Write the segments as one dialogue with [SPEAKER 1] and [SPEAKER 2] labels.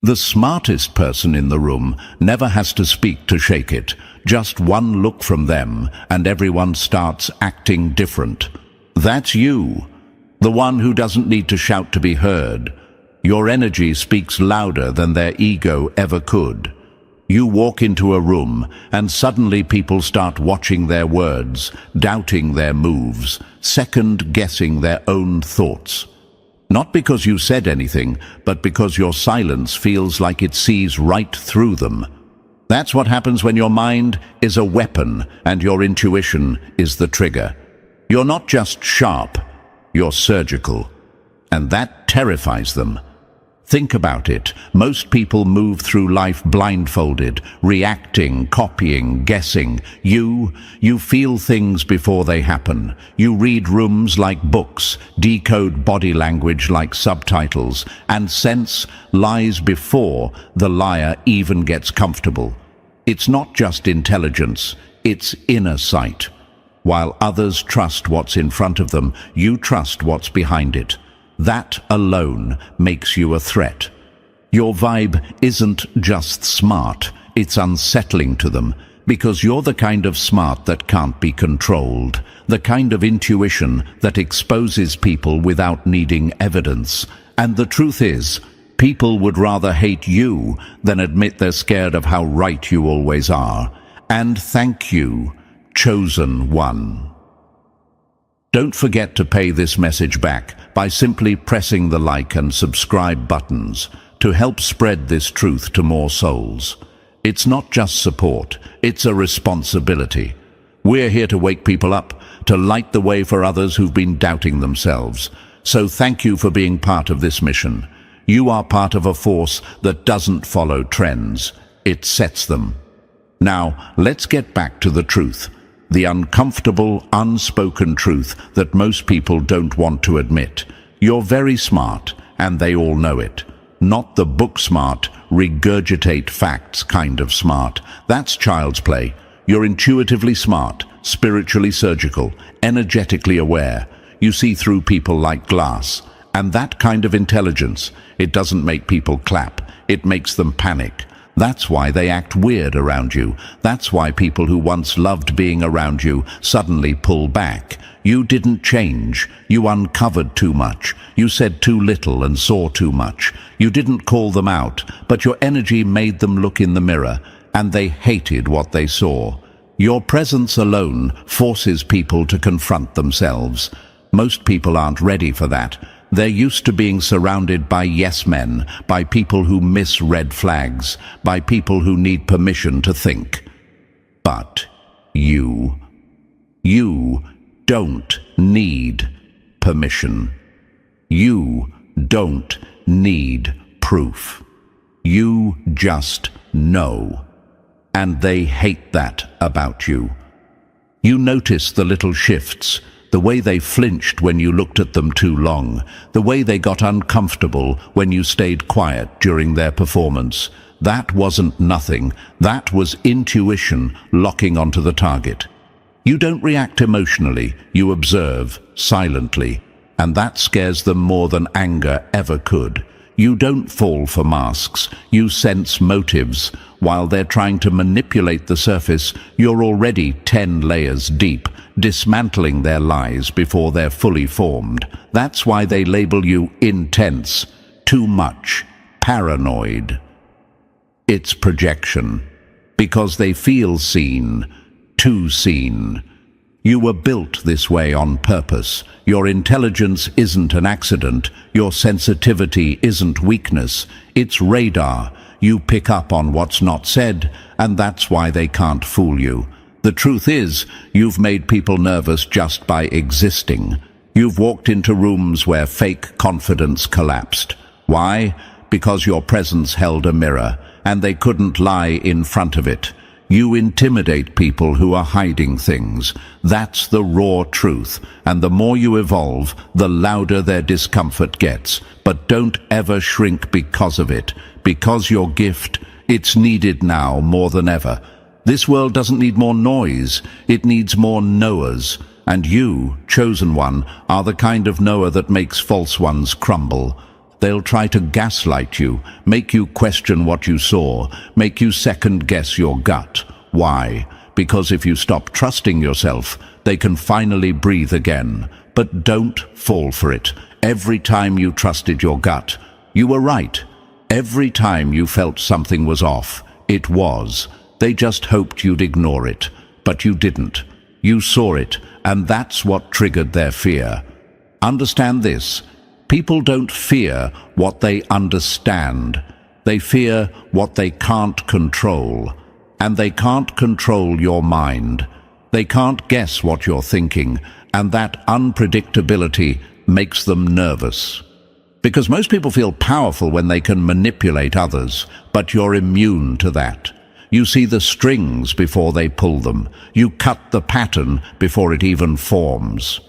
[SPEAKER 1] The smartest person in the room never has to speak to shake it. Just one look from them, and everyone starts acting different. That's you, the one who doesn't need to shout to be heard. Your energy speaks louder than their ego ever could. You walk into a room, and suddenly people start watching their words, doubting their moves, second-guessing their own thoughts. Not because you said anything, but because your silence feels like it sees right through them. That's what happens when your mind is a weapon and your intuition is the trigger. You're not just sharp, you're surgical. And that terrifies them. Think about it. Most people move through life blindfolded, reacting, copying, guessing. You feel things before they happen. You read rooms like books, decode body language like subtitles, and sense lies before the liar even gets comfortable. It's not just intelligence, it's inner sight. While others trust what's in front of them, you trust what's behind it. That alone makes you a threat. Your vibe isn't just smart, it's unsettling to them, because you're the kind of smart that can't be controlled, the kind of intuition that exposes people without needing evidence. And the truth is, people would rather hate you than admit they're scared of how right you always are. And thank you, chosen one. Don't forget to pay this message back by simply pressing the like and subscribe buttons to help spread this truth to more souls. It's not just support, it's a responsibility. We're here to wake people up, to light the way for others who've been doubting themselves. So thank you for being part of this mission. You are part of a force that doesn't follow trends, it sets them. Now, let's get back to the truth. The uncomfortable, unspoken truth that most people don't want to admit. You're very smart, and they all know it. Not the book smart, regurgitate facts kind of smart. That's child's play. You're intuitively smart, spiritually surgical, energetically aware. You see through people like glass. And that kind of intelligence, it doesn't make people clap, it makes them panic. That's why they act weird around you. That's why people who once loved being around you suddenly pull back. You didn't change. You uncovered too much. You said too little and saw too much. You didn't call them out, but your energy made them look in the mirror, and they hated what they saw. Your presence alone forces people to confront themselves. Most people aren't ready for that. They're used to being surrounded by yes men, by people who miss red flags, by people who need permission to think. But you don't need permission. You don't need proof. You just know. And they hate that about you. You notice the little shifts, the way they flinched when you looked at them too long, the way they got uncomfortable when you stayed quiet during their performance. That wasn't nothing. That was intuition locking onto the target. You don't react emotionally, you observe silently, and that scares them more than anger ever could. You don't fall for masks, you sense motives. While they're trying to manipulate the surface, you're already 10 layers deep, dismantling their lies before they're fully formed. That's why they label you intense, too much, paranoid. It's projection, because they feel seen, too seen. You were built this way on purpose. Your intelligence isn't an accident. Your sensitivity isn't weakness. It's radar. You pick up on what's not said, and that's why they can't fool you. The truth is, you've made people nervous just by existing. You've walked into rooms where fake confidence collapsed. Why? Because your presence held a mirror, and they couldn't lie in front of it. You intimidate people who are hiding things. That's the raw truth, and the more you evolve, the louder their discomfort gets. But don't ever shrink because of it. Because your gift, it's needed now more than ever. This world doesn't need more noise, it needs more knowers. And you, chosen one, are the kind of knower that makes false ones crumble. They'll try to gaslight you, make you question what you saw, make you second-guess your gut. Why? Because if you stop trusting yourself, they can finally breathe again. But don't fall for it. Every time you trusted your gut, you were right. Every time you felt something was off, it was. They just hoped you'd ignore it. But you didn't. You saw it, and that's what triggered their fear. Understand this. People don't fear what they understand. They fear what they can't control. And they can't control your mind. They can't guess what you're thinking, and that unpredictability makes them nervous. Because most people feel powerful when they can manipulate others, but you're immune to that. You see the strings before they pull them. You cut the pattern before it even forms.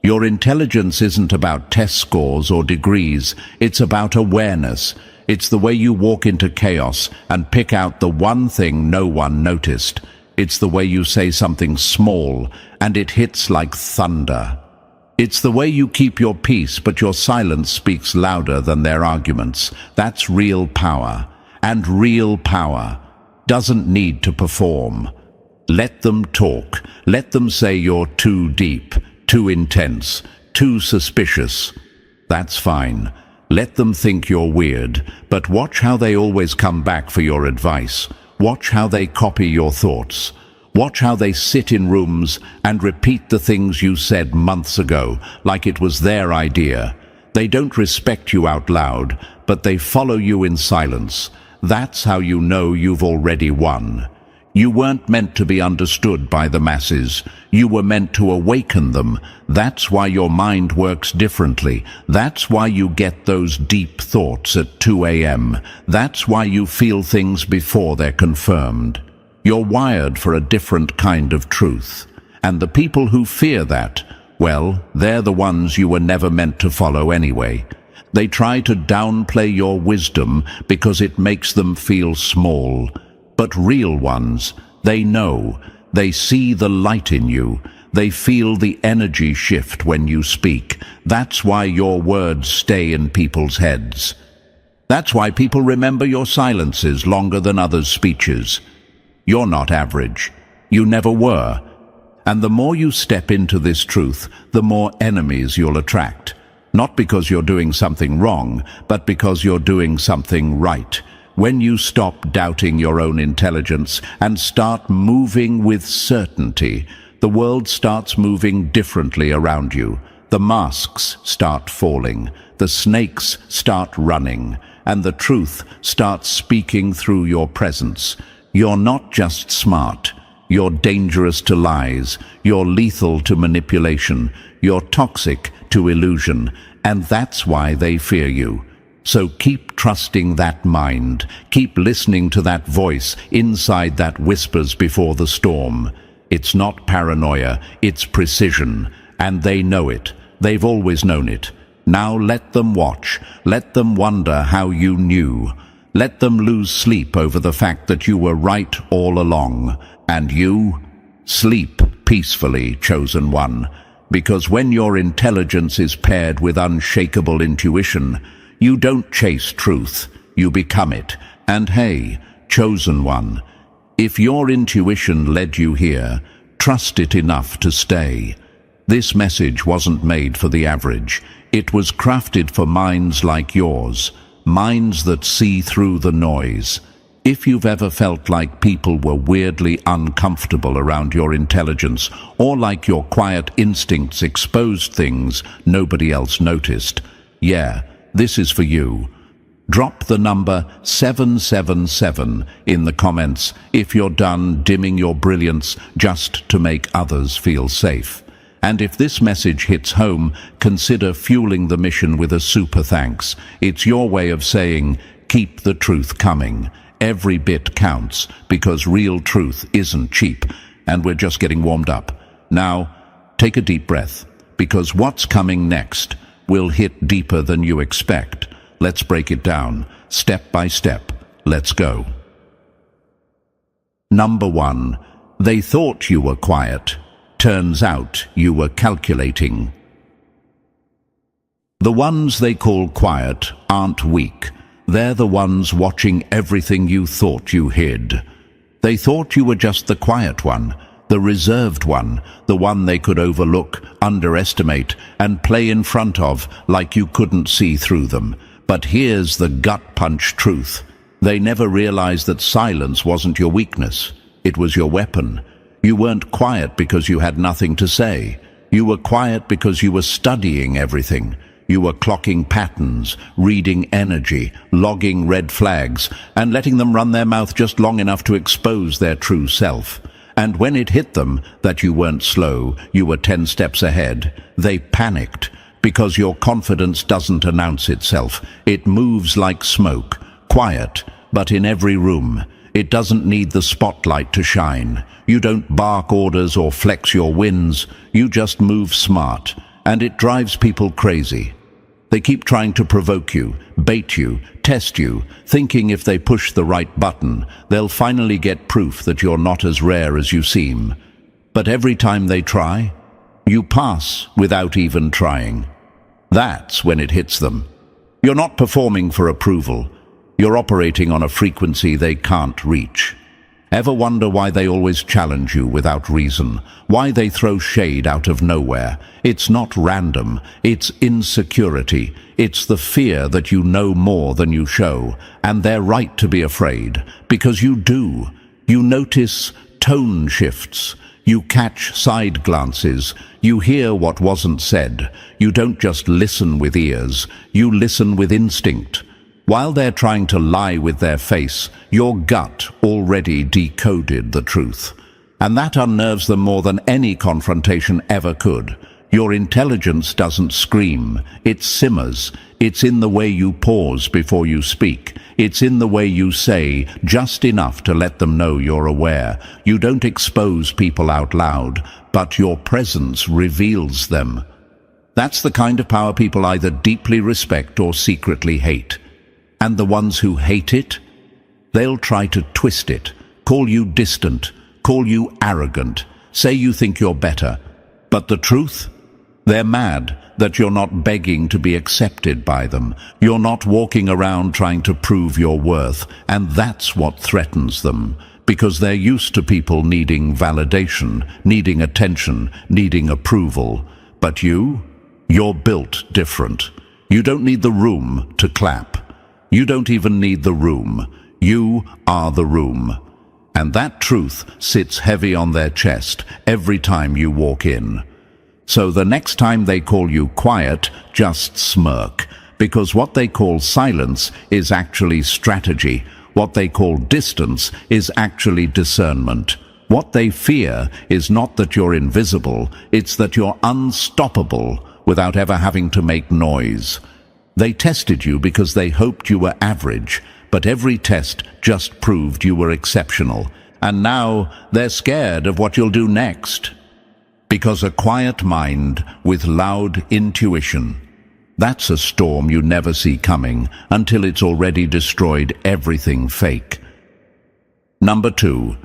[SPEAKER 1] Your intelligence isn't about test scores or degrees. It's about awareness. It's the way you walk into chaos and pick out the one thing no one noticed. It's the way you say something small and it hits like thunder. It's the way you keep your peace, but your silence speaks louder than their arguments. That's real power. And real power doesn't need to perform. Let them talk. Let them say you're too deep, too intense, too suspicious. That's fine. Let them think you're weird, but watch how they always come back for your advice. Watch how they copy your thoughts. Watch how they sit in rooms and repeat the things you said months ago, like it was their idea. They don't respect you out loud, but they follow you in silence. That's how you know you've already won. You weren't meant to be understood by the masses. You were meant to awaken them. That's why your mind works differently. That's why you get those deep thoughts at 2 a.m. That's why you feel things before they're confirmed. You're wired for a different kind of truth. And the people who fear that, well, they're the ones you were never meant to follow anyway. They try to downplay your wisdom because it makes them feel small. But real ones, they know, they see the light in you, they feel the energy shift when you speak. That's why your words stay in people's heads. That's why people remember your silences longer than others' speeches. You're not average. You never were. And the more you step into this truth, the more enemies you'll attract. Not because you're doing something wrong, but because you're doing something right. When you stop doubting your own intelligence and start moving with certainty, the world starts moving differently around you. The masks start falling, the snakes start running, and the truth starts speaking through your presence. You're not just smart. You're dangerous to lies. You're lethal to manipulation. You're toxic to illusion. And that's why they fear you. So keep trusting that mind. Keep listening to that voice inside that whispers before the storm. It's not paranoia, it's precision. And they know it. They've always known it. Now let them watch. Let them wonder how you knew. Let them lose sleep over the fact that you were right all along. And you? Sleep peacefully, chosen one. Because when your intelligence is paired with unshakable intuition, you don't chase truth, you become it. And hey, chosen one, if your intuition led you here, trust it enough to stay. This message wasn't made for the average. It was crafted for minds like yours, minds that see through the noise. If you've ever felt like people were weirdly uncomfortable around your intelligence, or like your quiet instincts exposed things nobody else noticed, yeah, this is for you. Drop the number 777 in the comments if you're done dimming your brilliance just to make others feel safe. And if this message hits home, consider fueling the mission with a super thanks. It's your way of saying, keep the truth coming. Every bit counts, because real truth isn't cheap, and we're just getting warmed up. Now, take a deep breath, because what's coming next will hit deeper than you expect. Let's break it down, step by step. Let's go. Number 1. They thought you were quiet. Turns out you were calculating. The ones they call quiet aren't weak. They're the ones watching everything you thought you hid. They thought you were just the quiet one, the reserved one, the one they could overlook, underestimate, and play in front of like you couldn't see through them. But here's the gut-punch truth. They never realized that silence wasn't your weakness. It was your weapon. You weren't quiet because you had nothing to say. You were quiet because you were studying everything. You were clocking patterns, reading energy, logging red flags, and letting them run their mouth just long enough to expose their true self. And when it hit them that you weren't slow, you were 10 steps ahead, they panicked, because your confidence doesn't announce itself. It moves like smoke, quiet, but in every room. It doesn't need the spotlight to shine. You don't bark orders or flex your wins. You just move smart, and it drives people crazy. They keep trying to provoke you, bait you, test you, thinking if they push the right button, they'll finally get proof that you're not as rare as you seem. But every time they try, you pass without even trying. That's when it hits them. You're not performing for approval. You're operating on a frequency they can't reach. Ever wonder why they always challenge you without reason? Why they throw shade out of nowhere? It's not random. It's insecurity. It's the fear that you know more than you show. And they're right to be afraid, because you do. You notice tone shifts. You catch side glances. You hear what wasn't said. You don't just listen with ears. You listen with instinct. While they're trying to lie with their face, your gut already decoded the truth. And that unnerves them more than any confrontation ever could. Your intelligence doesn't scream, it simmers. It's in the way you pause before you speak. It's in the way you say just enough to let them know you're aware. You don't expose people out loud, but your presence reveals them. That's the kind of power people either deeply respect or secretly hate. And the ones who hate it, they'll try to twist it, call you distant, call you arrogant, say you think you're better. But the truth? They're mad that you're not begging to be accepted by them. You're not walking around trying to prove your worth, and that's what threatens them, because they're used to people needing validation, needing attention, needing approval. But you're built different. You don't need the room to clap. You don't even need the room. You are the room. And that truth sits heavy on their chest every time you walk in. So the next time they call you quiet, just smirk. Because what they call silence is actually strategy. What they call distance is actually discernment. What they fear is not that you're invisible, it's that you're unstoppable without ever having to make noise. They tested you because they hoped you were average, but every test just proved you were exceptional. And now they're scared of what you'll do next. Because a quiet mind with loud intuition, that's a storm you never see coming until it's already destroyed everything fake. Number 2,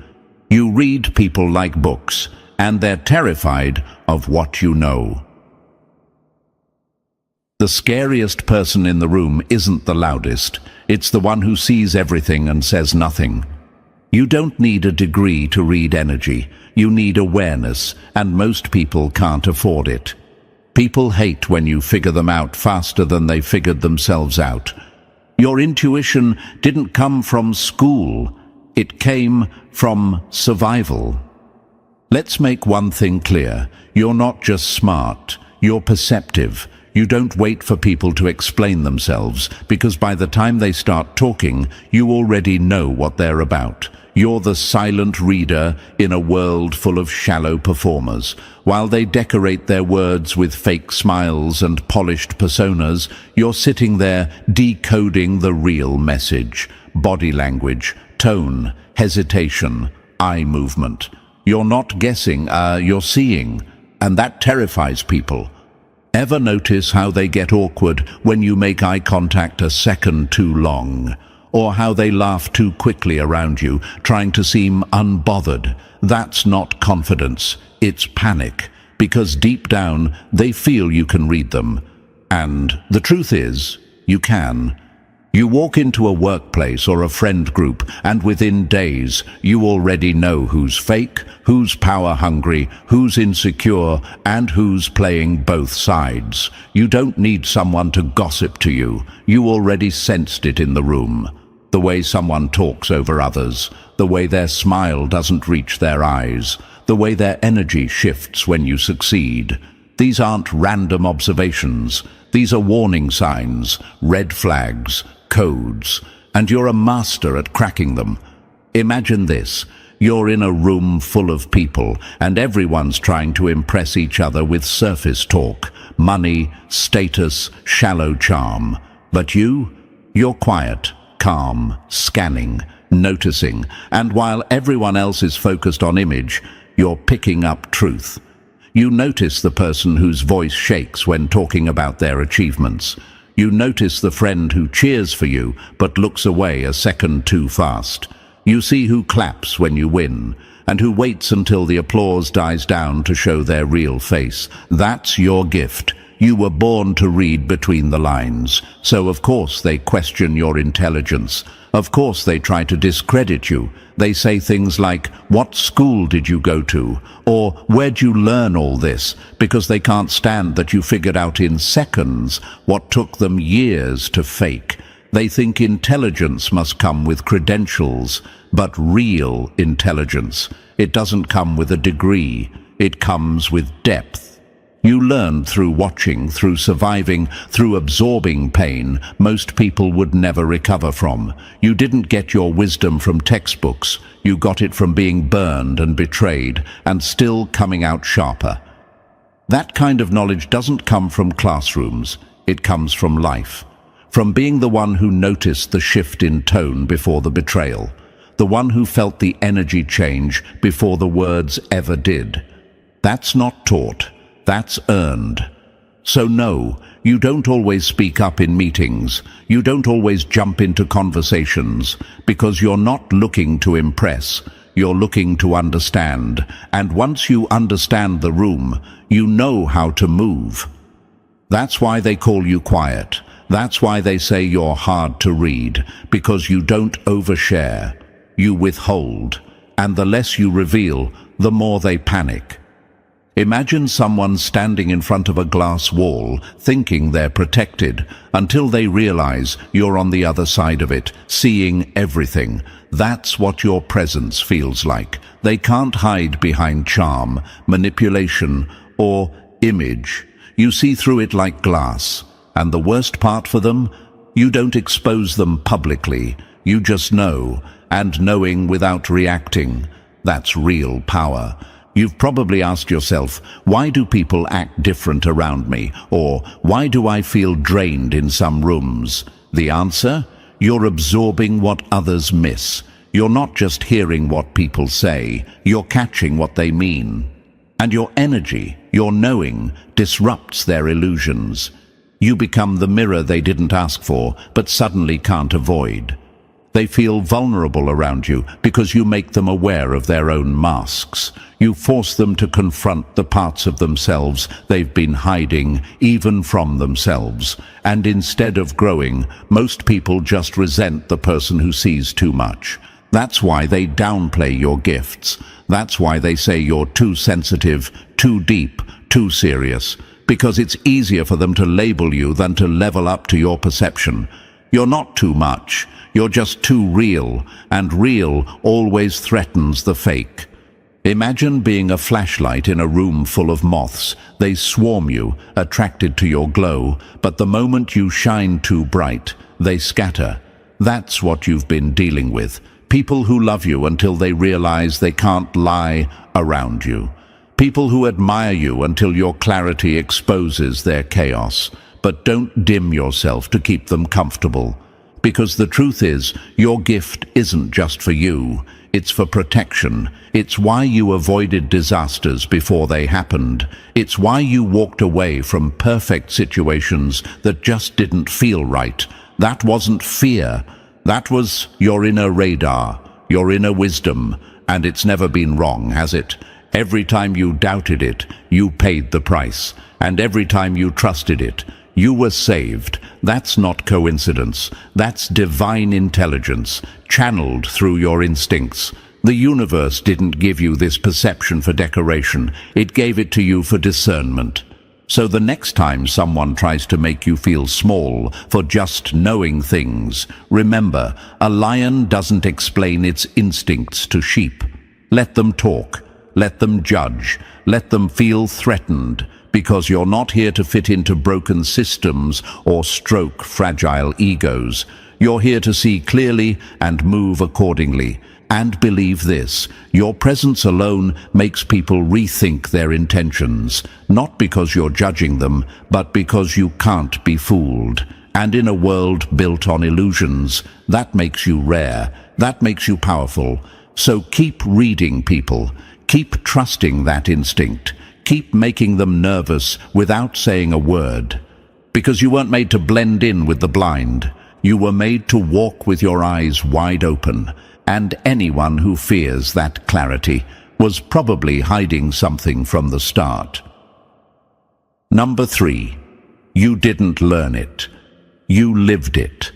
[SPEAKER 1] you read people like books, and they're terrified of what you know. The scariest person in the room isn't the loudest. It's the one who sees everything and says nothing. You don't need a degree to read energy. You need awareness, and most people can't afford it. People hate when you figure them out faster than they figured themselves out. Your intuition didn't come from school. It came from survival. Let's make one thing clear. You're not just smart. You're perceptive. You don't wait for people to explain themselves, because by the time they start talking, you already know what they're about. You're the silent reader in a world full of shallow performers. While they decorate their words with fake smiles and polished personas, you're sitting there decoding the real message. Body language, tone, hesitation, eye movement. You're not guessing, you're seeing, and that terrifies people. Ever notice how they get awkward when you make eye contact a second too long? Or how they laugh too quickly around you, trying to seem unbothered? That's not confidence, it's panic, because deep down they feel you can read them. And the truth is, you can. You walk into a workplace or a friend group, and within days, you already know who's fake, who's power-hungry, who's insecure, and who's playing both sides. You don't need someone to gossip to you. You already sensed it in the room. The way someone talks over others, the way their smile doesn't reach their eyes, the way their energy shifts when you succeed. These aren't random observations. These are warning signs, red flags, codes, and you're a master at cracking them. Imagine this. You're in a room full of people, and everyone's trying to impress each other with surface talk, money, status, shallow charm. But you're quiet, calm, scanning, noticing, and while everyone else is focused on image, you're picking up truth. You notice the person whose voice shakes when talking about their achievements. You notice the friend who cheers for you but looks away a second too fast. You see who claps when you win, and who waits until the applause dies down to show their real face. That's your gift. You were born to read between the lines, so of course they question your intelligence. Of course they try to discredit you. They say things like, "What school did you go to?" or "Where'd you learn all this?" because they can't stand that you figured out in seconds what took them years to fake. They think intelligence must come with credentials, but real intelligence, it doesn't come with a degree, it comes with depth. You learn through watching, through surviving, through absorbing pain most people would never recover from. You didn't get your wisdom from textbooks. You got it from being burned and betrayed, and still coming out sharper. That kind of knowledge doesn't come from classrooms. It comes from life. From being the one who noticed the shift in tone before the betrayal. The one who felt the energy change before the words ever did. That's not taught. That's earned. So no, you don't always speak up in meetings. You don't always jump into conversations, because you're not looking to impress. You're looking to understand. And once you understand the room, you know how to move. That's why they call you quiet. That's why they say you're hard to read, because you don't overshare. You withhold. And the less you reveal, the more they panic. Imagine someone standing in front of a glass wall, thinking they're protected, until they realize you're on the other side of it, seeing everything. That's what your presence feels like. They can't hide behind charm, manipulation, or image. You see through it like glass. And the worst part for them? You don't expose them publicly. You just know, and knowing without reacting. That's real power. You've probably asked yourself, why do people act different around me? Or why do I feel drained in some rooms? The answer? You're absorbing what others miss. You're not just hearing what people say, you're catching what they mean. And your energy, your knowing, disrupts their illusions. You become the mirror they didn't ask for, but suddenly can't avoid. They feel vulnerable around you because you make them aware of their own masks. You force them to confront the parts of themselves they've been hiding, even from themselves. And instead of growing, most people just resent the person who sees too much. That's why they downplay your gifts. That's why they say you're too sensitive, too deep, too serious. Because it's easier for them to label you than to level up to your perception. You're not too much. You're just too real, and real always threatens the fake. Imagine being a flashlight in a room full of moths. They swarm you, attracted to your glow, but the moment you shine too bright, they scatter. That's what you've been dealing with. People who love you until they realize they can't lie around you. People who admire you until your clarity exposes their chaos. But don't dim yourself to keep them comfortable. Because the truth is, your gift isn't just for you, it's for protection. It's why you avoided disasters before they happened. It's why you walked away from perfect situations that just didn't feel right. That wasn't fear. That was your inner radar, your inner wisdom, and it's never been wrong, has it? Every time you doubted it, you paid the price. And every time you trusted it, You were saved. That's not coincidence. That's divine intelligence, channeled through your instincts. The universe didn't give you this perception for decoration. It gave it to you for discernment. So the next time someone tries to make you feel small for just knowing things, remember, a lion doesn't explain its instincts to sheep. Let them talk. Let them judge. Let them feel threatened, because you're not here to fit into broken systems or stroke fragile egos. You're here to see clearly and move accordingly. And believe this, your presence alone makes people rethink their intentions, not because you're judging them, but because you can't be fooled. And in a world built on illusions, that makes you rare, that makes you powerful. So keep reading people, keep trusting that instinct, keep making them nervous without saying a word. Because you weren't made to blend in with the blind, you were made to walk with your eyes wide open. And anyone who fears that clarity was probably hiding something from the start. Number 3, you didn't learn it. You lived it.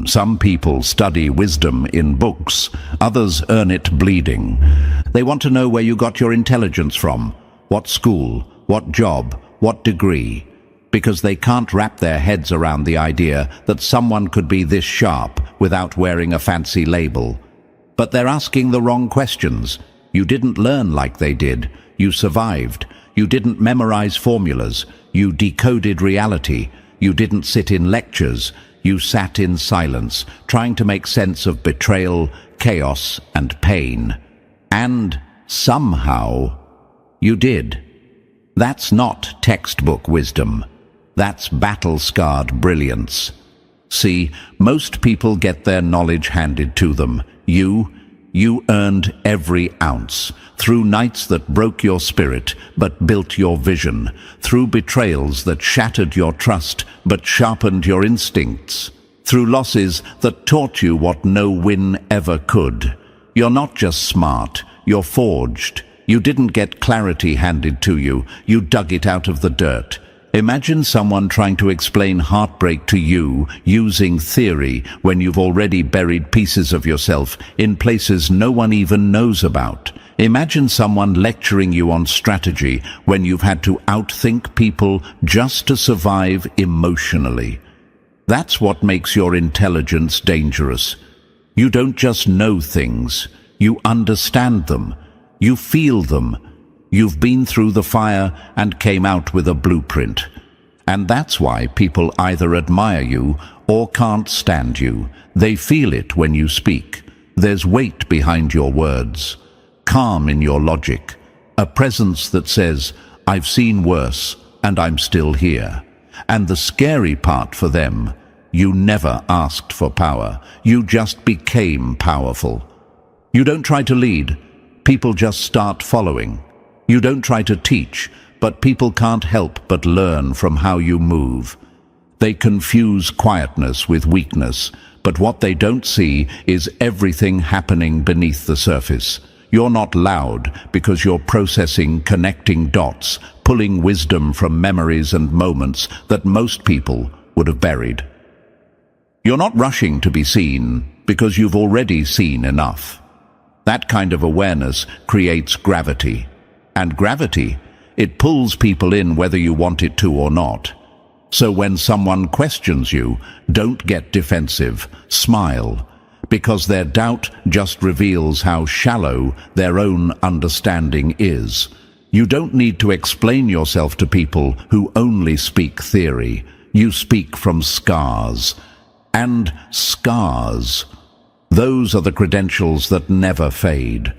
[SPEAKER 1] Some people study wisdom in books, others earn it bleeding. They want to know where you got your intelligence from, what school, what job, what degree, because they can't wrap their heads around the idea that someone could be this sharp without wearing a fancy label. But they're asking the wrong questions. You didn't learn like they did. You survived. You didn't memorize formulas. You decoded reality. You didn't sit in lectures. You sat in silence, trying to make sense of betrayal, chaos, and pain. And somehow, you did. That's not textbook wisdom. That's battle-scarred brilliance. See, most people get their knowledge handed to them. You earned every ounce, through nights that broke your spirit but built your vision, through betrayals that shattered your trust but sharpened your instincts, through losses that taught you what no win ever could. You're not just smart, you're forged. You didn't get clarity handed to you, you dug it out of the dirt. Imagine someone trying to explain heartbreak to you using theory when you've already buried pieces of yourself in places no one even knows about. Imagine someone lecturing you on strategy when you've had to outthink people just to survive emotionally. That's what makes your intelligence dangerous. You don't just know things, you understand them, you feel them. You've been through the fire and came out with a blueprint. And that's why people either admire you or can't stand you. They feel it when you speak. There's weight behind your words, calm in your logic, a presence that says, I've seen worse and I'm still here. And the scary part for them, you never asked for power. You just became powerful. You don't try to lead. People just start following. You don't try to teach, but people can't help but learn from how you move. They confuse quietness with weakness, but what they don't see is everything happening beneath the surface. You're not loud because you're processing, connecting dots, pulling wisdom from memories and moments that most people would have buried. You're not rushing to be seen because you've already seen enough. That kind of awareness creates gravity. And gravity, it pulls people in whether you want it to or not. So when someone questions you, don't get defensive, smile, because their doubt just reveals how shallow their own understanding is. You don't need to explain yourself to people who only speak theory. You speak from scars. And scars, those are the credentials that never fade.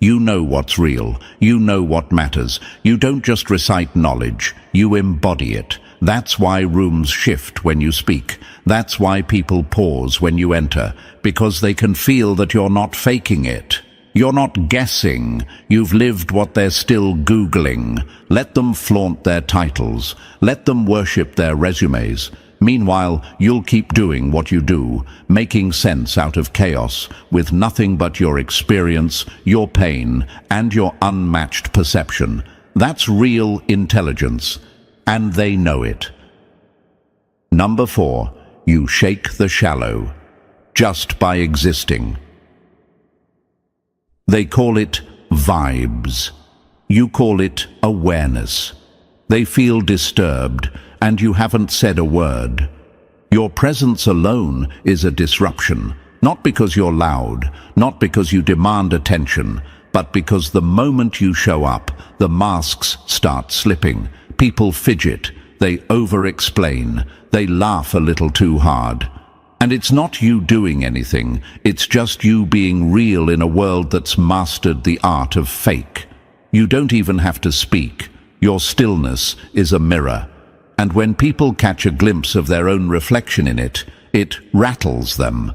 [SPEAKER 1] You know what's real. You know what matters. You don't just recite knowledge. You embody it. That's why rooms shift when you speak. That's why people pause when you enter, because they can feel that you're not faking it. You're not guessing. You've lived what they're still Googling. Let them flaunt their titles. Let them worship their resumes. Meanwhile, you'll keep doing what you do, making sense out of chaos, with nothing but your experience, your pain, and your unmatched perception. That's real intelligence. and they know it. Number 4, you shake the shallow, just by existing. They call it vibes. You call it awareness. They feel disturbed, and you haven't said a word. Your presence alone is a disruption, not because you're loud, not because you demand attention, but because the moment you show up, the masks start slipping. People fidget, they over-explain, they laugh a little too hard. And it's not you doing anything, it's just you being real in a world that's mastered the art of fake. You don't even have to speak. Your stillness is a mirror. And when people catch a glimpse of their own reflection in it, it rattles them.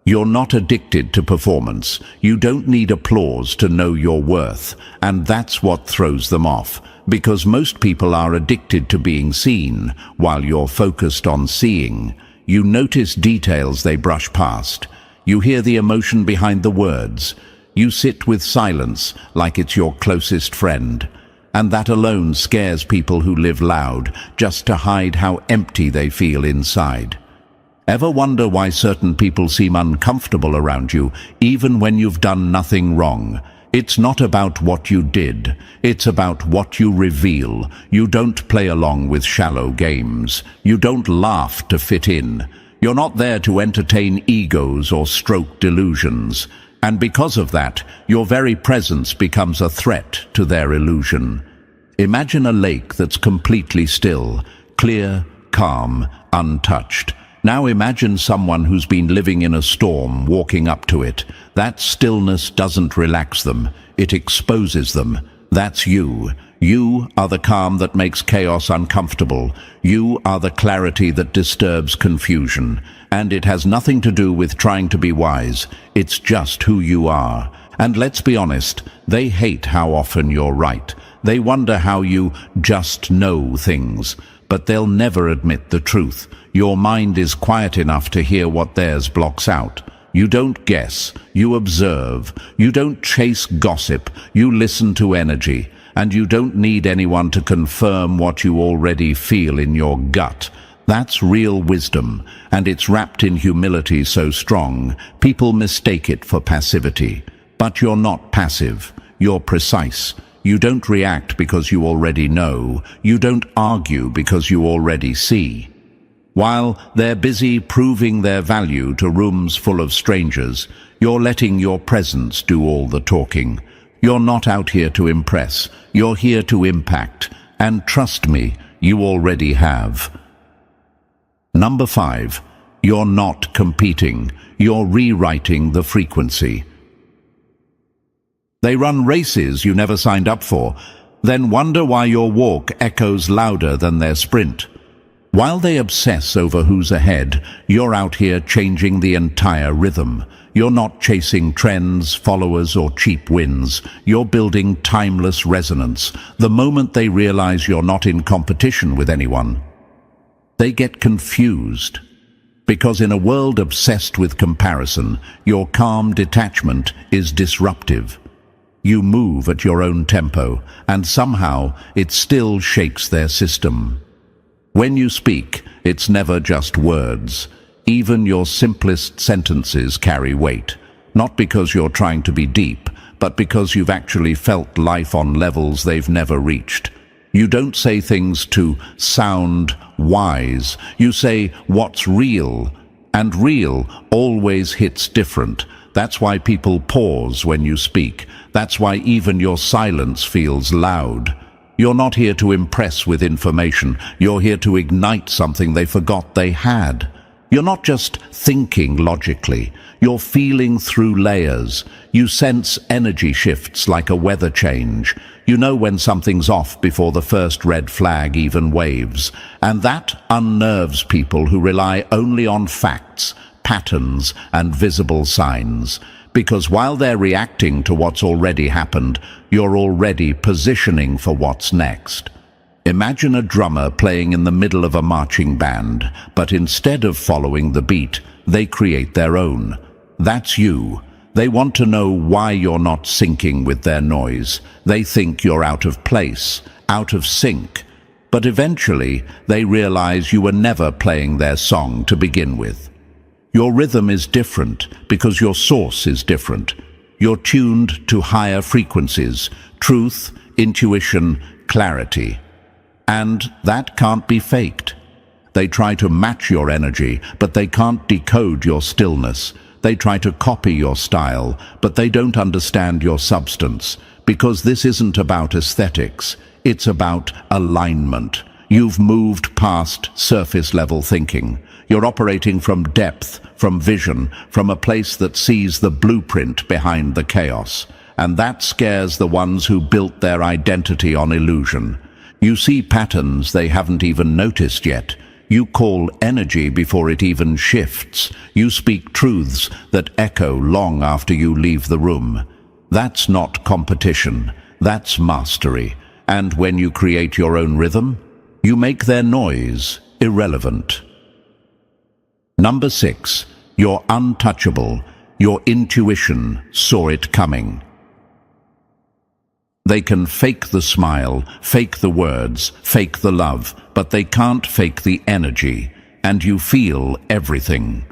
[SPEAKER 1] You're not addicted to performance. You don't need applause to know your worth. And that's what throws them off. Because most people are addicted to being seen, while you're focused on seeing. You notice details they brush past. You hear the emotion behind the words. You sit with silence like it's your closest friend. And that alone scares people who live loud, just to hide how empty they feel inside. Ever wonder why certain people seem uncomfortable around you, even when you've done nothing wrong? It's not about what you did. It's about what you reveal. You don't play along with shallow games. You don't laugh to fit in. You're not there to entertain egos or stroke delusions. And because of that, your very presence becomes a threat to their illusion. Imagine a lake that's completely still, clear, calm, untouched. Now imagine someone who's been living in a storm walking up to it. That stillness doesn't relax them, it exposes them. That's you. You are the calm that makes chaos uncomfortable. You are the clarity that disturbs confusion. And it has nothing to do with trying to be wise. It's just who you are. And let's be honest, they hate how often you're right. They wonder how you just know things. But they'll never admit the truth. Your mind is quiet enough to hear what theirs blocks out. You don't guess, you observe. You don't chase gossip, you listen to energy. And you don't need anyone to confirm what you already feel in your gut. That's real wisdom, and it's wrapped in humility so strong, people mistake it for passivity. But you're not passive, you're precise. You don't react because you already know. You don't argue because you already see. While they're busy proving their value to rooms full of strangers, you're letting your presence do all the talking. You're not out here to impress. You're here to impact. And trust me, you already have. Number 5, you're not competing. You're rewriting the frequency. They run races you never signed up for, then wonder why your walk echoes louder than their sprint. While they obsess over who's ahead, you're out here changing the entire rhythm. You're not chasing trends, followers, or cheap wins. You're building timeless resonance. The moment they realize you're not in competition with anyone, they get confused. Because in a world obsessed with comparison, your calm detachment is disruptive. You move at your own tempo, and somehow it still shakes their system. When you speak, it's never just words. Even your simplest sentences carry weight, not because you're trying to be deep, but because you've actually felt life on levels they've never reached. You don't say things to sound wise. You say what's real, and real always hits different. That's why people pause when you speak. That's why even your silence feels loud. You're not here to impress with information. You're here to ignite something they forgot they had. You're not just thinking logically. You're feeling through layers. You sense energy shifts like a weather change. You know when something's off before the first red flag even waves. And that unnerves people who rely only on facts, patterns, and visible signs. Because while they're reacting to what's already happened, you're already positioning for what's next. Imagine a drummer playing in the middle of a marching band, but instead of following the beat, they create their own. That's you. They want to know why you're not syncing with their noise. They think you're out of place, out of sync. But eventually, they realize you were never playing their song to begin with. Your rhythm is different because your source is different. You're tuned to higher frequencies, truth, intuition, clarity. And that can't be faked. They try to match your energy, but they can't decode your stillness. They try to copy your style, but they don't understand your substance. Because this isn't about aesthetics, it's about alignment. You've moved past surface-level thinking. You're operating from depth, from vision, from a place that sees the blueprint behind the chaos. And that scares the ones who built their identity on illusion. You see patterns they haven't even noticed yet. You call energy before it even shifts. You speak truths that echo long after you leave the room. That's not competition. That's mastery. And when you create your own rhythm, you make their noise irrelevant. Number 6. You're untouchable. Your intuition saw it coming. They can fake the smile, fake the words, fake the love, but they can't fake the energy, and you feel everything.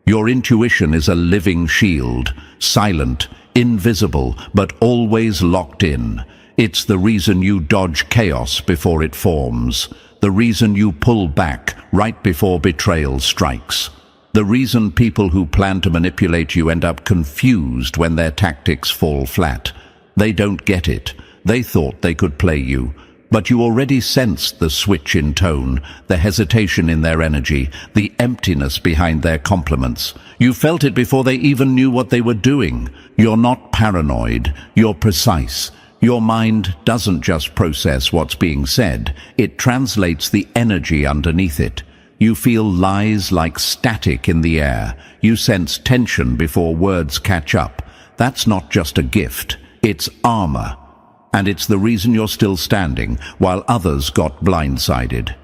[SPEAKER 1] Your intuition is a living shield, silent, invisible, but always locked in. It's the reason you dodge chaos before it forms, the reason you pull back right before betrayal strikes, the reason people who plan to manipulate you end up confused when their tactics fall flat. They don't get it. They thought they could play you, but you already sensed the switch in tone, the hesitation in their energy, the emptiness behind their compliments. You felt it before they even knew what they were doing. You're not paranoid, you're precise. Your mind doesn't just process what's being said, it translates the energy underneath it. You feel lies like static in the air. You sense tension before words catch up. That's not just a gift. It's armor, and it's the reason you're still standing while others got blindsided.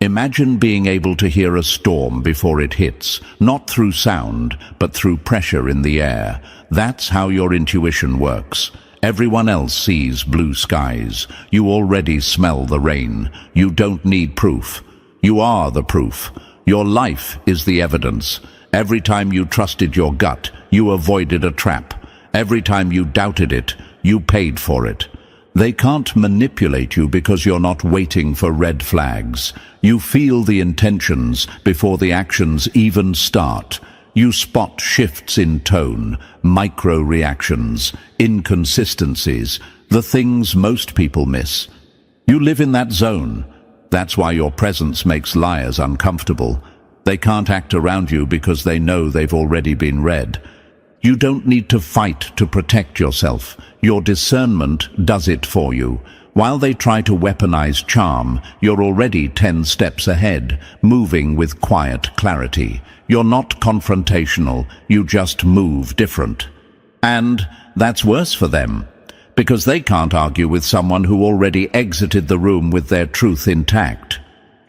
[SPEAKER 1] Imagine being able to hear a storm before it hits, not through sound, but through pressure in the air. That's how your intuition works. Everyone else sees blue skies. You already smell the rain. You don't need proof. You are the proof. Your life is the evidence. Every time you trusted your gut, you avoided a trap. Every time you doubted it, you paid for it. They can't manipulate you because you're not waiting for red flags. You feel the intentions before the actions even start. You spot shifts in tone, micro-reactions, inconsistencies, the things most people miss. You live in that zone. That's why your presence makes liars uncomfortable. They can't act around you because they know they've already been read. You don't need to fight to protect yourself. Your discernment does it for you. While they try to weaponize charm, you're already 10 steps ahead, moving with quiet clarity. You're not confrontational, you just move different. And that's worse for them, because they can't argue with someone who already exited the room with their truth intact.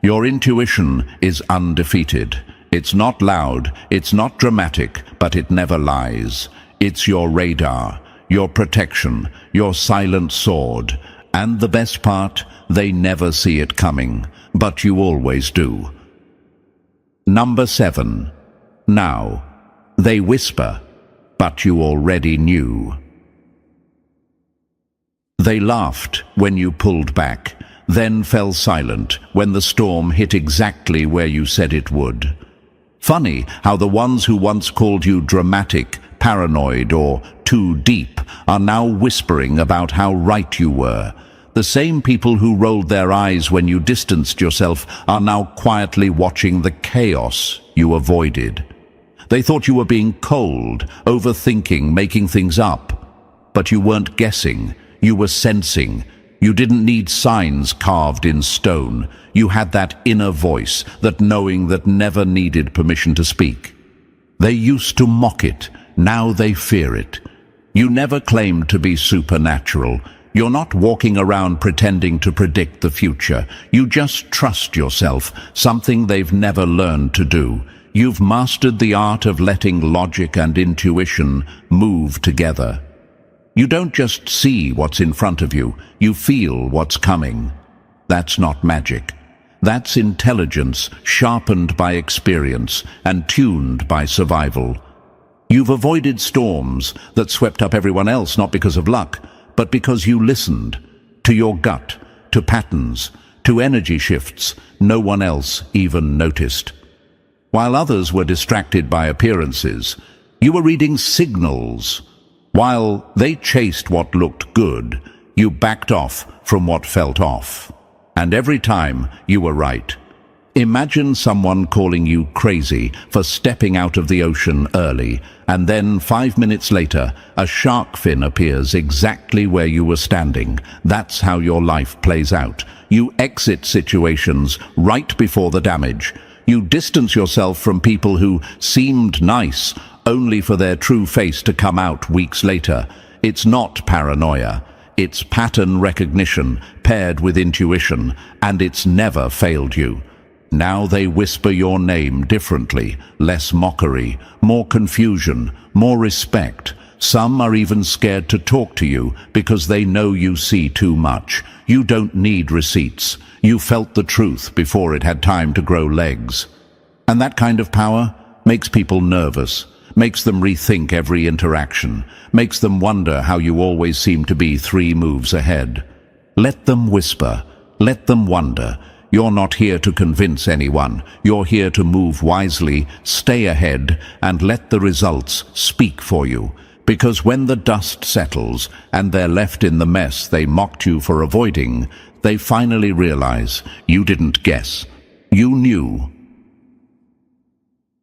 [SPEAKER 1] Your intuition is undefeated. It's not loud, it's not dramatic, but it never lies. It's your radar, your protection, your silent sword. And the best part, they never see it coming, but you always do. Number 7. Now, they whisper, but you already knew. They laughed when you pulled back, then fell silent when the storm hit exactly where you said it would. Funny how the ones who once called you dramatic, paranoid, or too deep are now whispering about how right you were. The same people who rolled their eyes when you distanced yourself are now quietly watching the chaos you avoided. They thought you were being cold, overthinking, making things up. But you weren't guessing, you were sensing. You didn't need signs carved in stone. You had that inner voice, that knowing that never needed permission to speak. They used to mock it, now they fear it. You never claimed to be supernatural. You're not walking around pretending to predict the future. You just trust yourself, something they've never learned to do. You've mastered the art of letting logic and intuition move together. You don't just see what's in front of you, you feel what's coming. That's not magic. That's intelligence sharpened by experience and tuned by survival. You've avoided storms that swept up everyone else not because of luck, but because you listened to your gut, to patterns, to energy shifts no one else even noticed. While others were distracted by appearances, you were reading signals. While they chased what looked good, you backed off from what felt off. And every time you were right. Imagine someone calling you crazy for stepping out of the ocean early, and then 5 minutes later, a shark fin appears exactly where you were standing. That's how your life plays out. You exit situations right before the damage. You distance yourself from people who seemed nice, only for their true face to come out weeks later. It's not paranoia. It's pattern recognition paired with intuition, and it's never failed you. Now they whisper your name differently, less mockery, more confusion, more respect. Some are even scared to talk to you because they know you see too much. You don't need receipts. You felt the truth before it had time to grow legs. And that kind of power makes people nervous, makes them rethink every interaction, makes them wonder how you always seem to be 3 moves ahead. Let them whisper. Let them wonder. You're not here to convince anyone. You're here to move wisely, stay ahead, and let the results speak for you. Because when the dust settles and they're left in the mess they mocked you for avoiding, they finally realize you didn't guess. You knew.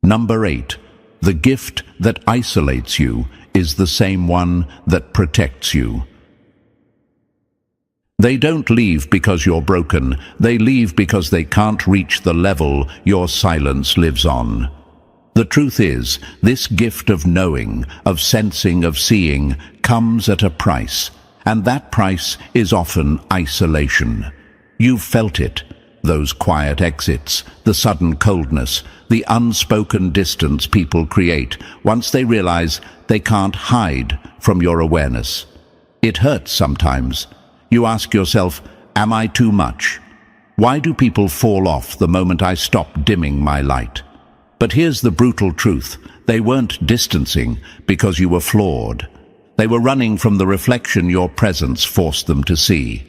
[SPEAKER 1] Number 8. The gift that isolates you is the same one that protects you. They don't leave because you're broken. They leave because they can't reach the level your silence lives on. The truth is, this gift of knowing, of sensing, of seeing, comes at a price. And that price is often isolation. You've felt it. Those quiet exits, the sudden coldness, the unspoken distance people create once they realize they can't hide from your awareness. It hurts sometimes. You ask yourself, am I too much? Why do people fall off the moment I stop dimming my light? But here's the brutal truth. They weren't distancing because you were flawed. They were running from the reflection your presence forced them to see.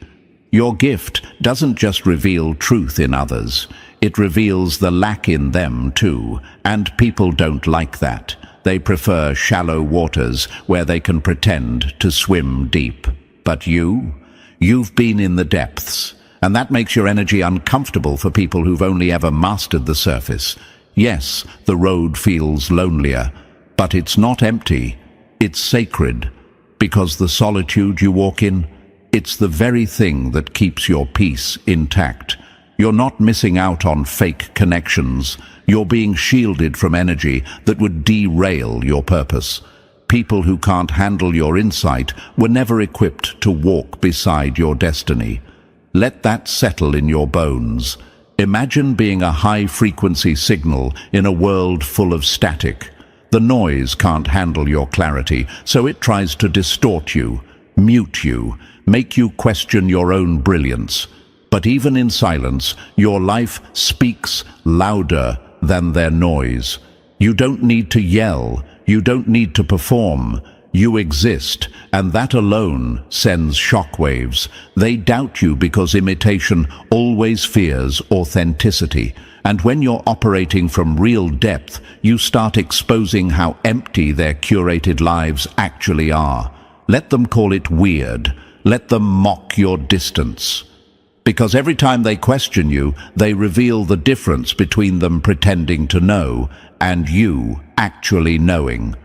[SPEAKER 1] Your gift doesn't just reveal truth in others. It reveals the lack in them too, and people don't like that. They prefer shallow waters where they can pretend to swim deep. But you've been in the depths, and that makes your energy uncomfortable for people who've only ever mastered the surface. Yes, the road feels lonelier, but it's not empty. It's sacred, because the solitude you walk in, it's the very thing that keeps your peace intact. You're not missing out on fake connections. You're being shielded from energy that would derail your purpose. People who can't handle your insight were never equipped to walk beside your destiny. Let that settle in your bones. Imagine being a high-frequency signal in a world full of static. The noise can't handle your clarity, so it tries to distort you, mute you, make you question your own brilliance. But even in silence, your life speaks louder than their noise. You don't need to yell. You don't need to perform. You exist, and that alone sends shockwaves. They doubt you because imitation always fears authenticity. And when you're operating from real depth, you start exposing how empty their curated lives actually are. Let them call it weird. Let them mock your distance. Because every time they question you, they reveal the difference between them pretending to know and you actually knowing.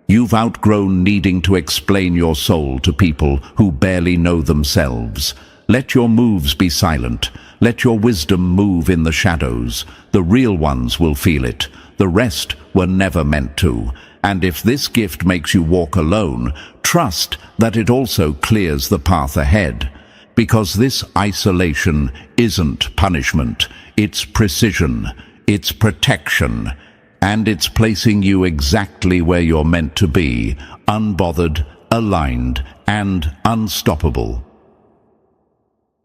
[SPEAKER 1] You've outgrown needing to explain your soul to people who barely know themselves. Let your moves be silent. Let your wisdom move in the shadows. The real ones will feel it. The rest were never meant to. And if this gift makes you walk alone, trust that it also clears the path ahead. Because this isolation isn't punishment. It's precision. It's protection. And it's placing you exactly where you're meant to be, unbothered, aligned, and unstoppable.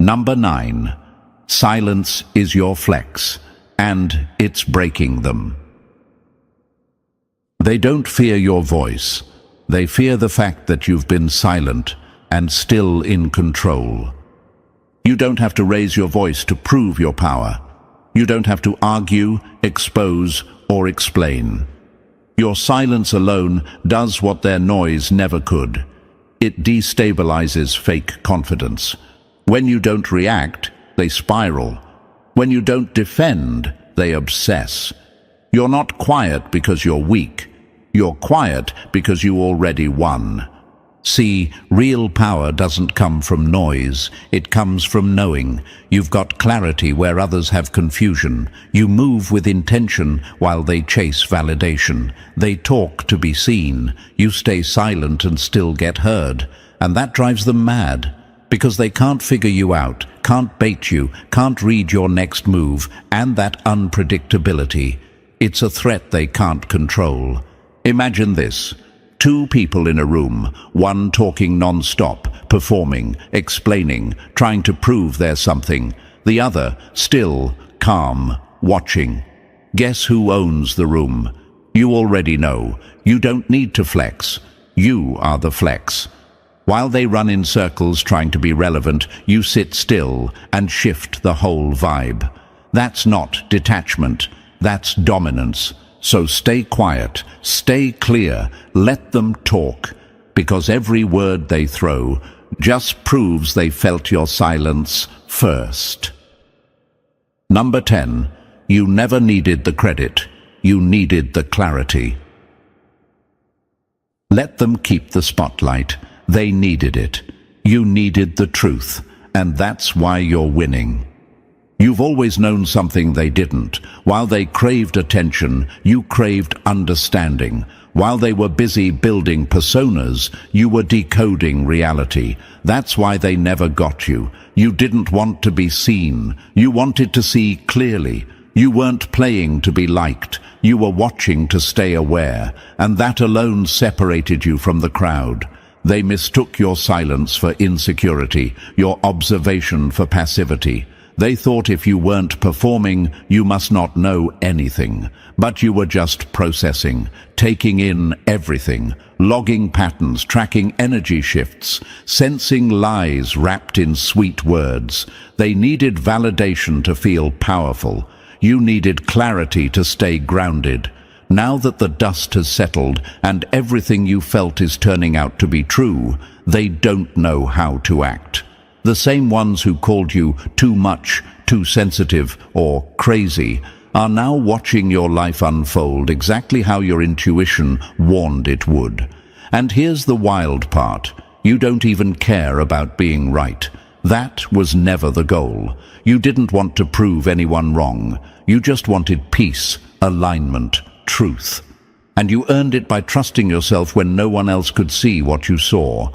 [SPEAKER 1] Number 9. Silence is your flex, and it's breaking them. They don't fear your voice. They fear the fact that you've been silent and still in control. You don't have to raise your voice to prove your power. You don't have to argue, expose, or explain. Your silence alone does what their noise never could. It destabilizes fake confidence. When you don't react, they spiral. When you don't defend, they obsess. You're not quiet because you're weak. You're quiet because you already won. See, real power doesn't come from noise. It comes from knowing. You've got clarity where others have confusion. You move with intention while they chase validation. They talk to be seen. You stay silent and still get heard. And that drives them mad, because they can't figure you out, can't bait you, can't read your next move, and that unpredictability. It's a threat they can't control. Imagine this. Two people in a room, one talking non-stop, performing, explaining, trying to prove they're something. The other, still, calm, watching. Guess who owns the room? You already know. You don't need to flex. You are the flex. While they run in circles trying to be relevant, you sit still and shift the whole vibe. That's not detachment. That's dominance. So stay quiet, stay clear, let them talk, because every word they throw just proves they felt your silence first. Number 10, you never needed the credit, you needed the clarity. Let them keep the spotlight. They needed it. You needed the truth, and that's why you're winning. You've always known something they didn't. While they craved attention, you craved understanding. While they were busy building personas, you were decoding reality. That's why they never got you. You didn't want to be seen. You wanted to see clearly. You weren't playing to be liked. You were watching to stay aware, and that alone separated you from the crowd. They mistook your silence for insecurity, your observation for passivity. They thought if you weren't performing, you must not know anything. But you were just processing, taking in everything, logging patterns, tracking energy shifts, sensing lies wrapped in sweet words. They needed validation to feel powerful. You needed clarity to stay grounded. Now that the dust has settled and everything you felt is turning out to be true, they don't know how to act. The same ones who called you too much, too sensitive, or crazy are now watching your life unfold exactly how your intuition warned it would. And here's the wild part. You don't even care about being right. That was never the goal. You didn't want to prove anyone wrong. You just wanted peace, alignment, truth. And you earned it by trusting yourself when no one else could see what you saw.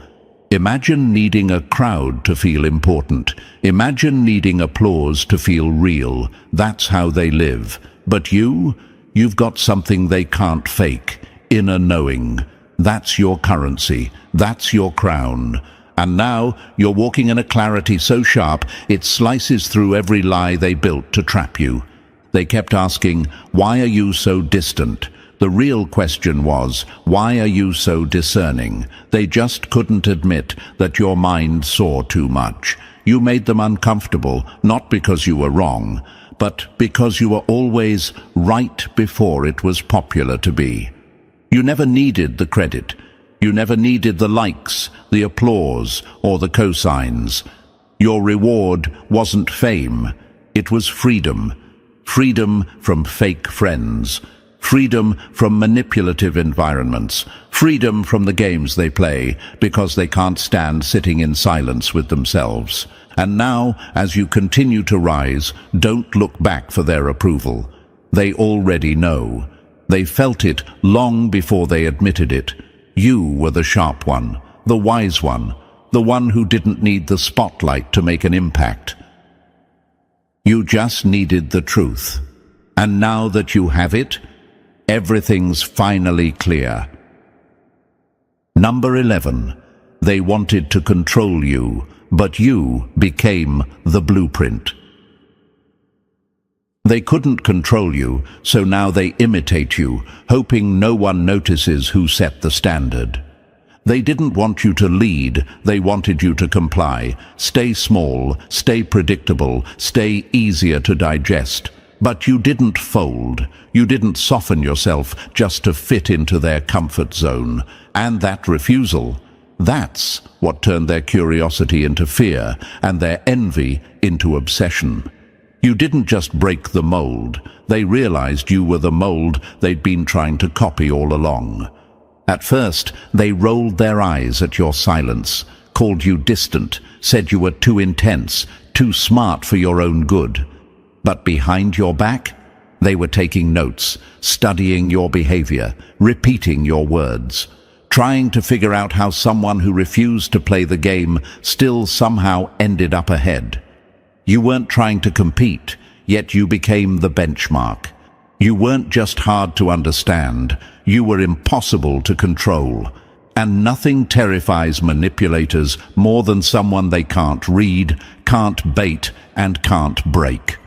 [SPEAKER 1] Imagine needing a crowd to feel important. Imagine needing applause to feel real. That's how they live. But you've got something they can't fake. Inner knowing. That's your currency. That's your crown. And now you're walking in a clarity so sharp it slices through every lie they built to trap you. They kept asking, why are you so distant? The real question was, why are you so discerning? They just couldn't admit that your mind saw too much. You made them uncomfortable, not because you were wrong, but because you were always right before it was popular to be. You never needed the credit. You never needed the likes, the applause, or the cosigns. Your reward wasn't fame. It was freedom. Freedom from fake friends. Freedom from manipulative environments. Freedom from the games they play because they can't stand sitting in silence with themselves. And now, as you continue to rise, don't look back for their approval. They already know. They felt it long before they admitted it. You were the sharp one, the wise one, the one who didn't need the spotlight to make an impact. You just needed the truth. And now that you have it, everything's finally clear. Number 11. They wanted to control you, but you became the blueprint. They couldn't control you, so now they imitate you, hoping no one notices who set the standard. They didn't want you to lead, they wanted you to comply. Stay small, stay predictable, stay easier to digest. But you didn't fold. You didn't soften yourself just to fit into their comfort zone. And that refusal, that's what turned their curiosity into fear and their envy into obsession. You didn't just break the mold. They realized you were the mold they'd been trying to copy all along. At first, they rolled their eyes at your silence, called you distant, said you were too intense, too smart for your own good. But behind your back, they were taking notes, studying your behavior, repeating your words, trying to figure out how someone who refused to play the game still somehow ended up ahead. You weren't trying to compete, yet you became the benchmark. You weren't just hard to understand, you were impossible to control. And nothing terrifies manipulators more than someone they can't read, can't bait, and can't break.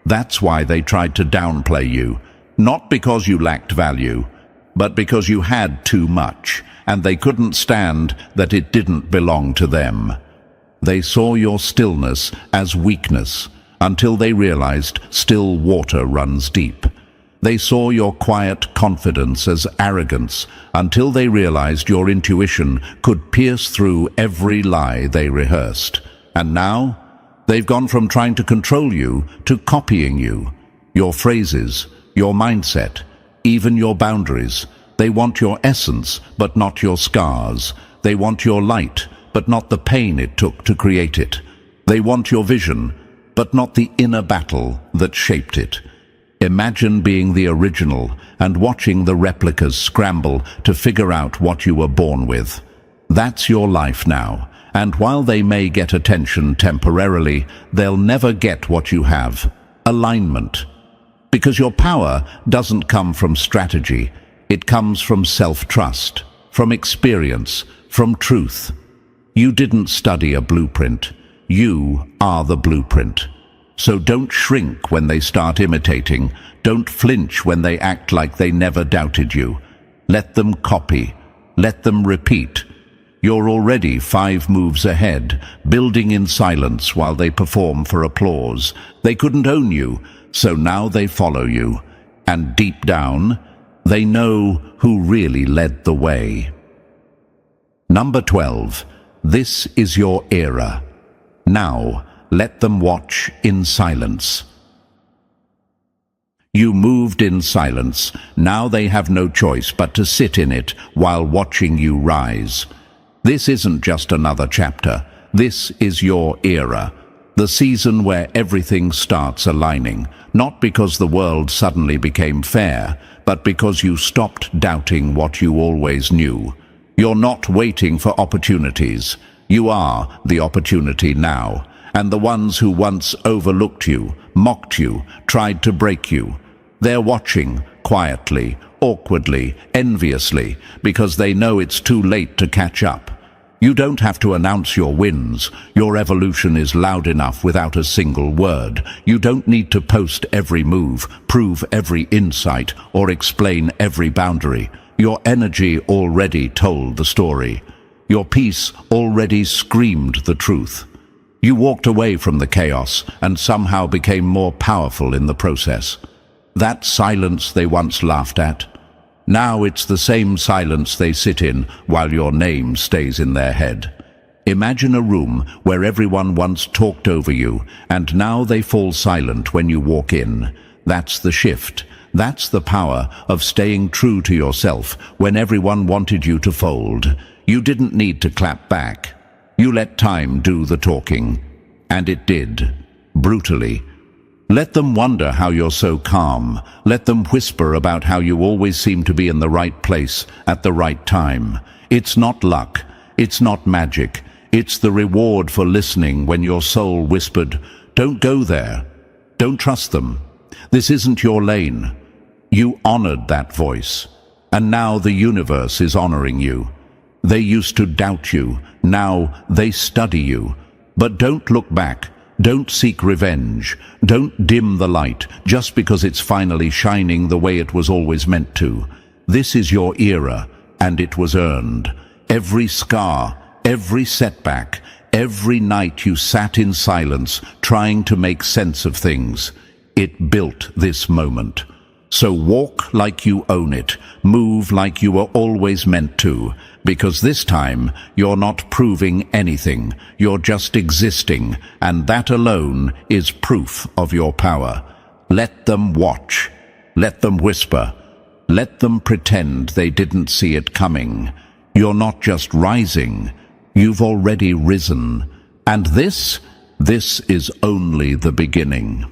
[SPEAKER 1] That's why they tried to downplay you, not because you lacked value, but because you had too much, and they couldn't stand that it didn't belong to them. They saw your stillness as weakness, until they realized still water runs deep. They saw your quiet confidence as arrogance, until they realized your intuition could pierce through every lie they rehearsed. And now, they've gone from trying to control you to copying you. Your phrases, your mindset, even your boundaries. They want your essence, but not your scars. They want your light, but not the pain it took to create it. They want your vision, but not the inner battle that shaped it. Imagine being the original and watching the replicas scramble to figure out what you were born with. That's your life now, and while they may get attention temporarily, they'll never get what you have: alignment. Because your power doesn't come from strategy, it comes from self-trust, from experience, from truth. You didn't study a blueprint. You are the blueprint. So don't shrink when they start imitating. Don't flinch when they act like they never doubted you. Let them copy. Let them repeat. You're already 5 moves ahead, building in silence while they perform for applause. They couldn't own you, so now they follow you. And deep down, they know who really led the way. Number 12. This is your era. Now, let them watch in silence. You moved in silence. Now they have no choice but to sit in it while watching you rise. This isn't just another chapter. This is your era. The season where everything starts aligning, not because the world suddenly became fair, but because you stopped doubting what you always knew. You're not waiting for opportunities. You are the opportunity now. And the ones who once overlooked you, mocked you, tried to break you, they're watching quietly, awkwardly, enviously, because they know it's too late to catch up. You don't have to announce your wins. Your evolution is loud enough without a single word. You don't need to post every move, prove every insight, or explain every boundary. Your energy already told the story. Your peace already screamed the truth. You walked away from the chaos and somehow became more powerful in the process. That silence they once laughed at, now it's the same silence they sit in while your name stays in their head. Imagine a room where everyone once talked over you, and now they fall silent when you walk in. That's the shift. That's the power of staying true to yourself when everyone wanted you to fold. You didn't need to clap back. You let time do the talking. And it did. Brutally. Let them wonder how you're so calm. Let them whisper about how you always seem to be in the right place at the right time. It's not luck. It's not magic. It's the reward for listening when your soul whispered, "Don't go there. Don't trust them. This isn't your lane." You honored that voice. And now the universe is honoring you. They used to doubt you. Now they study you. But don't look back. Don't seek revenge. Don't dim the light just because it's finally shining the way it was always meant to. This is your era, and it was earned. Every scar, every setback, every night you sat in silence trying to make sense of things, it built this moment. So walk like you own it, move like you were always meant to, because this time you're not proving anything, you're just existing, and that alone is proof of your power. Let them watch, let them whisper, let them pretend they didn't see it coming. You're not just rising, you've already risen, and this is only the beginning.